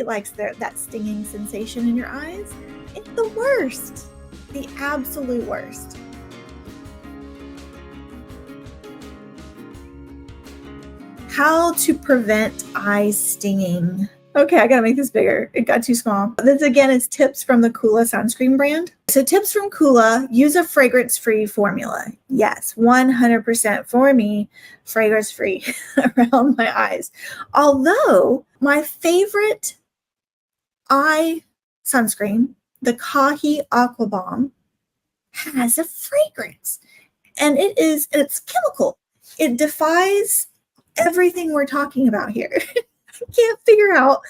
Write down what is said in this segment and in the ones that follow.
likes that stinging sensation in your eyes. It's the worst, the absolute worst. How to prevent eye stinging. Okay, I gotta make this bigger. It got too small. This again is tips from the Coola sunscreen brand. So tips from Coola: use a fragrance-free formula. Yes, 100% for me, fragrance-free around my eyes. Although my favorite eye sunscreen, the Kahi Aqua Bomb, has a fragrance, and it's chemical. It defies everything we're talking about here. I can't figure out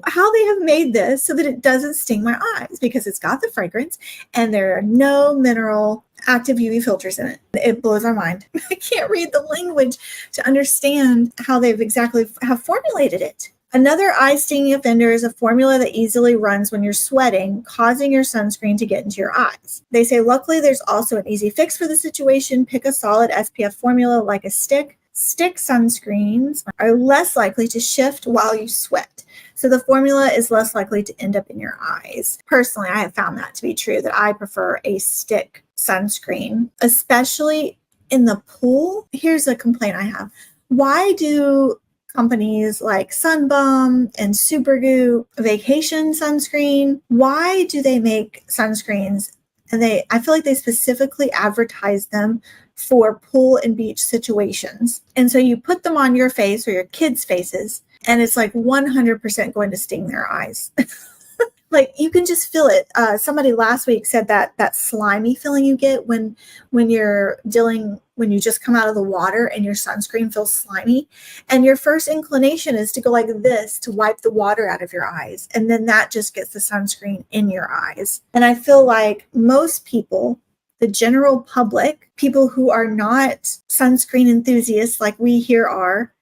how they have made this so that it doesn't sting my eyes, because it's got the fragrance and there are no mineral active UV filters in it. It blows my mind. I can't read the language to understand how they've exactly have formulated it. Another eye stinging offender is a formula that easily runs when you're sweating, causing your sunscreen to get into your eyes. They say, luckily, there's also an easy fix for the situation. Pick a solid SPF formula like a stick. Stick sunscreens are less likely to shift while you sweat. So the formula is less likely to end up in your eyes. Personally, I have found that to be true, that I prefer a stick sunscreen, especially in the pool. Here's a complaint I have. Why do companies like Sunbum and Supergoop, Vacation Sunscreen, why do they make sunscreens? And I feel like they specifically advertise them for pool and beach situations. And so you put them on your face or your kids' faces, and it's like 100% going to sting their eyes. Like, you can just feel it. Somebody last week said that slimy feeling you get when you just come out of the water and your sunscreen feels slimy, and your first inclination is to go like this to wipe the water out of your eyes, and then that just gets the sunscreen in your eyes. And I feel like most people, the general public, people who are not sunscreen enthusiasts like we here are,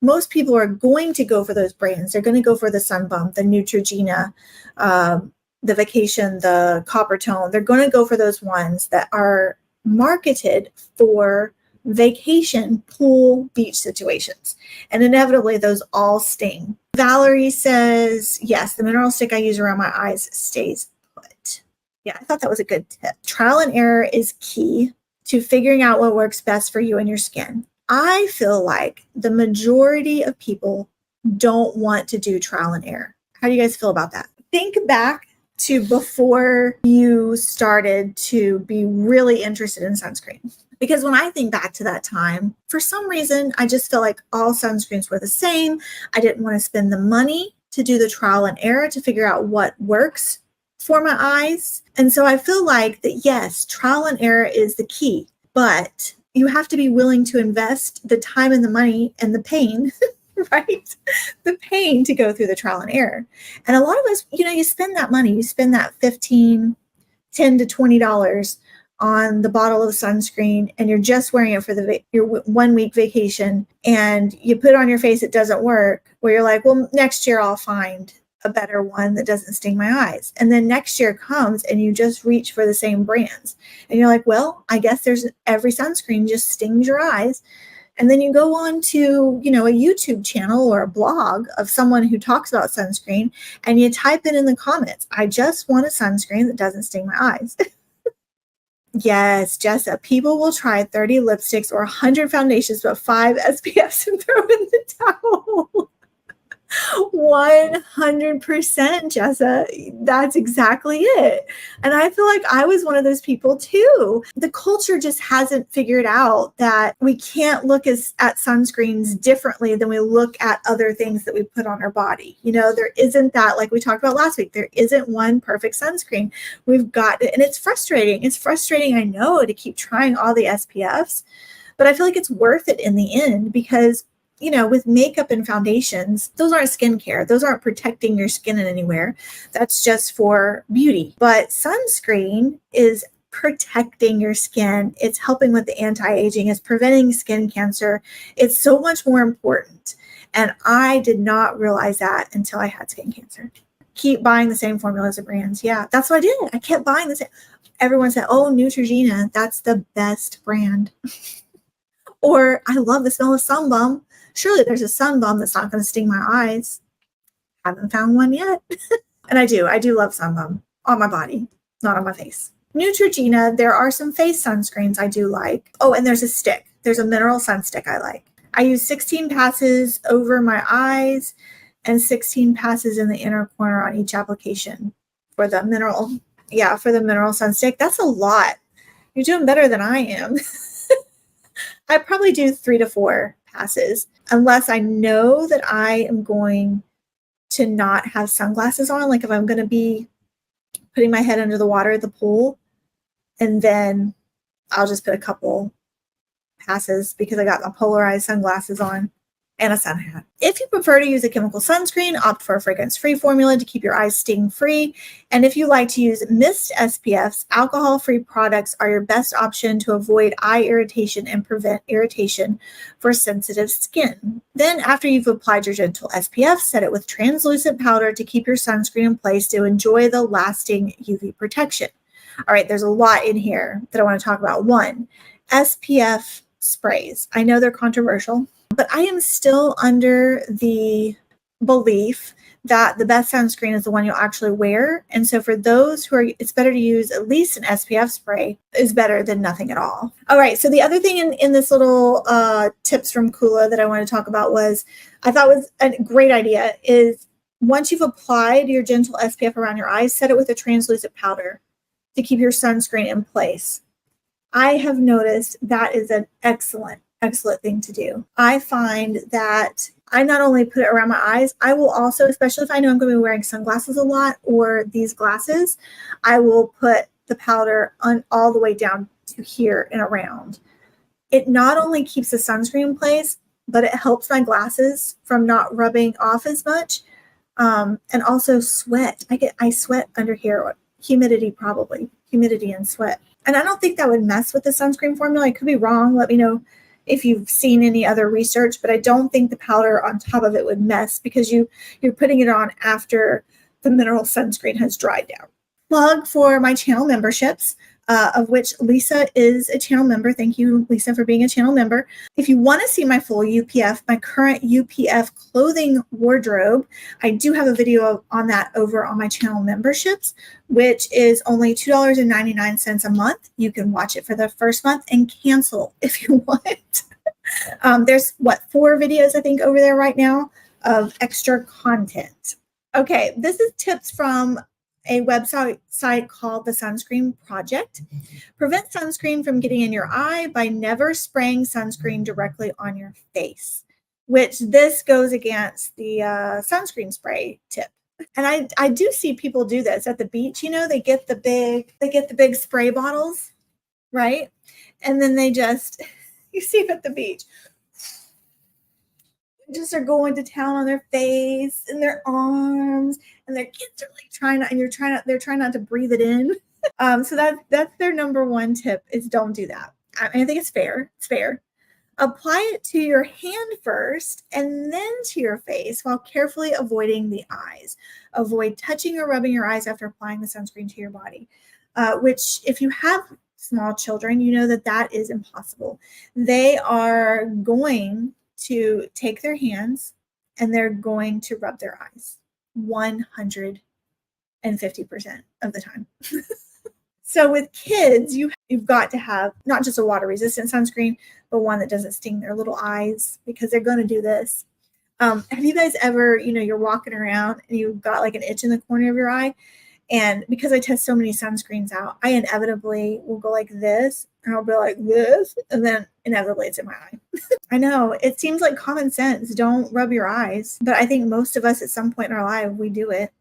most people are going to go for those brands. They're going to go for the Sunbum, the Neutrogena, the Vacation, the Copper Tone. They're going to go for those ones that are marketed for vacation, pool, beach situations. And inevitably, those all sting. Valerie says, yes, the mineral stick I use around my eyes stays put. Yeah, I thought that was a good tip. Trial and error is key to figuring out what works best for you and your skin. I feel like the majority of people don't want to do trial and error. How do you guys feel about that? Think back to before you started to be really interested in sunscreen. Because when I think back to that time, for some reason, I just felt like all sunscreens were the same. I didn't want to spend the money to do the trial and error to figure out what works for my eyes. And so I feel like that, yes, trial and error is the key, but you have to be willing to invest the time and the money and the pain, right? The pain to go through the trial and error. And a lot of us, you spend that money, you spend that $10 to $20 on the bottle of sunscreen, and you're just wearing it for your 1 week vacation, and you put it on your face, it doesn't work. Where you're like, well, next year I'll find a better one that doesn't sting my eyes. And then next year comes and you just reach for the same brands. And you're like, well, I guess every sunscreen just stings your eyes. And then you go on to, a YouTube channel or a blog of someone who talks about sunscreen, and you type it in the comments, I just want a sunscreen that doesn't sting my eyes. Yes, Jessa, people will try 30 lipsticks or 100 foundations, but 5 SPFs and throw in the towel. 100%, Jessa. That's exactly it. And I feel like I was one of those people too. The culture just hasn't figured out that we can't look at sunscreens differently than we look at other things that we put on our body. There isn't that, like we talked about last week, there isn't one perfect sunscreen. We've got it, and it's frustrating. It's frustrating, I know, to keep trying all the SPFs, but I feel like it's worth it in the end, because with makeup and foundations, those aren't skincare. Those aren't protecting your skin in anywhere. That's just for beauty. But sunscreen is protecting your skin. It's helping with the anti-aging. It's preventing skin cancer. It's so much more important. And I did not realize that until I had skin cancer. Keep buying the same formulas of brands. Yeah, that's what I did. I kept buying the same. Everyone said, oh, Neutrogena, that's the best brand. Or I love the smell of Sunbum. Surely there's a Sunbum that's not going to sting my eyes. Haven't found one yet. And I do love sunbum on my body, not on my face. Neutrogena, there are some face sunscreens I do like. Oh, and there's a stick. There's a mineral sun stick I like. I use 16 passes over my eyes and 16 passes in the inner corner on each application for the mineral. Yeah, for the mineral sun stick. That's a lot. You're doing better than I am. I probably do 3 to 4 passes unless I know that I am going to not have sunglasses on. Like if I'm going to be putting my head under the water at the pool, and then I'll just put a couple passes because I got my polarized sunglasses on and a sun hat. If you prefer to use a chemical sunscreen, opt for a fragrance-free formula to keep your eyes sting-free. And if you like to use mist SPFs, alcohol-free products are your best option to avoid eye irritation and prevent irritation for sensitive skin. Then after you've applied your gentle SPF, set it with translucent powder to keep your sunscreen in place to enjoy the lasting UV protection. All right, there's a lot in here that I want to talk about. 1, SPF sprays. I know they're controversial, but I am still under the belief that the best sunscreen is the one you'll actually wear. And so for those who are, it's better to use at least an SPF spray is better than nothing at all. All right. So the other thing in this little tips from Coola that I want to talk about I thought was a great idea is once you've applied your gentle SPF around your eyes, set it with a translucent powder to keep your sunscreen in place. I have noticed that is an excellent thing to do. I find that I not only put it around my eyes, I will also, especially if I know I'm going to be wearing sunglasses a lot or these glasses, I will put the powder on all the way down to here and around. It not only keeps the sunscreen in place, but it helps my glasses from not rubbing off as much. And also sweat. I sweat under here. Humidity and sweat. And I don't think that would mess with the sunscreen formula. I could be wrong. Let me know if you've seen any other research, but I don't think the powder on top of it would mess because you're putting it on after the mineral sunscreen has dried down. Plug for my channel memberships, of which Lisa is a channel member. Thank you, Lisa, for being a channel member. If you want to see my full UPF, my current UPF clothing wardrobe, I do have a video on that over on my channel memberships, which is only $2.99 a month. You can watch it for the first month and cancel if you want. There's 4 videos, I think, over there right now of extra content. Okay, this is tips from a website called the Sunscreen Project. Prevent sunscreen from getting in your eye by never spraying sunscreen directly on your face, which this goes against the sunscreen spray tip. And I do see people do this at the beach. You know, they get the big spray bottles, right? And then they just, you see them at the beach, just are going to town on their face and their arms, and their kids are like they're trying not to breathe it in. So that's their number 1 tip is don't do that. I think it's fair. It's fair. Apply it to your hand first and then to your face while carefully avoiding the eyes. Avoid touching or rubbing your eyes after applying the sunscreen to your body, which if you have small children, you know that is impossible. They are going to take their hands and they're going to rub their eyes 150% of the time. So with kids, you've got to have not just a water resistant sunscreen, but one that doesn't sting their little eyes because they're going to do this. Have you guys ever, you're walking around and you've got like an itch in the corner of your eye? And because I test so many sunscreens out, I inevitably will go like this and I'll be like this. And then inevitably it's in my eye. I know it seems like common sense. Don't rub your eyes. But I think most of us at some point in our life, we do it.